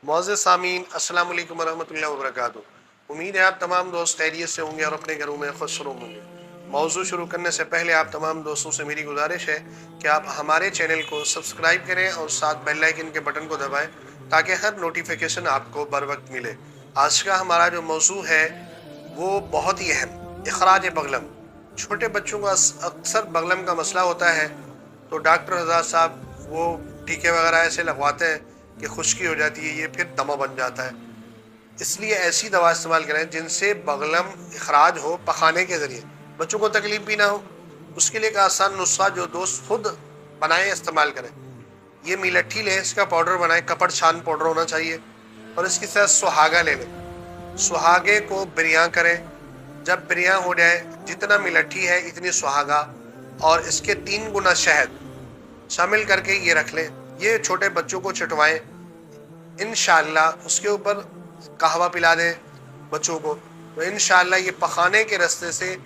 मुअज़्ज़िज़ सामीन, अस्सलाम वालेकुम वरहमतुल्लाहि वबरकातुहू। उम्मीद है आप तमाम दोस्त खैरियत से होंगे और अपने घरों में खुशनुमा होंगे। मौजू शुरू करने से पहले आप तमाम दोस्तों से मेरी गुजारिश है कि आप हमारे चैनल को सब्सक्राइब करें और साथ बेल आइकन के बटन को दबाएं ताकि हर नोटिफिकेशन आपको बर वक्त मिले। आज का हमारा जो मौजू है वो बहुत ही अहम, इखराज बगलम। छोटे बच्चों को अक्सर बगलम का मसला होता है, तो डॉक्टर हज़रात साहब वो टीके वगैरह ऐसे लगवाते हैं कि खुश्की हो जाती है, ये फिर दमा बन जाता है। इसलिए ऐसी दवा इस्तेमाल करें जिनसे बगलम इखराज हो पखाने के ज़रिए, बच्चों को तकलीफ भी ना हो। उसके लिए एक आसान नुस्खा जो दोस्त खुद बनाएं, इस्तेमाल करें। ये मिलट्ठी लें, इसका पाउडर बनाएं, कपड़ छान पाउडर होना चाहिए, और इसके साथ सुहागा ले लें। सुहागे को बिरियां करें। जब बिरियां हो जाए, जितना मिलट्ठी है इतनी सुहागा और इसके 3 गुना शहद शामिल करके ये रख लें। ये छोटे बच्चों को चटवाएं। इंशाअल्लाह उसके ऊपर कहवा पिला दें बच्चों को, तो इंशाअल्लाह ये पखाने के रास्ते से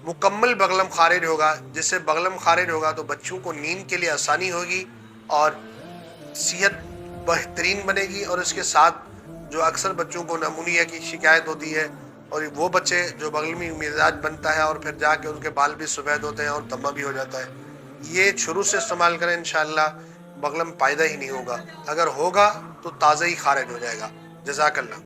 मुकम्मल बगलम खारिज होगा। जिससे बगलम खारिज होगा तो बच्चों को नींद के लिए आसानी होगी और सेहत बेहतरीन बनेगी। और इसके साथ जो अक्सर बच्चों को नमूनिया की शिकायत होती है, और वो बच्चे जो बगलमी मिजाज बनता है और फिर जाके उनके बाल भी सफ़ेद होते हैं और दमा भी हो जाता है, ये शुरू से इस्तेमाल करें। इंशाअल्लाह बगलम पैदा ही नहीं होगा, अगर होगा तो ताज़ा ही खारिज हो जाएगा। जज़ाकल्लाह।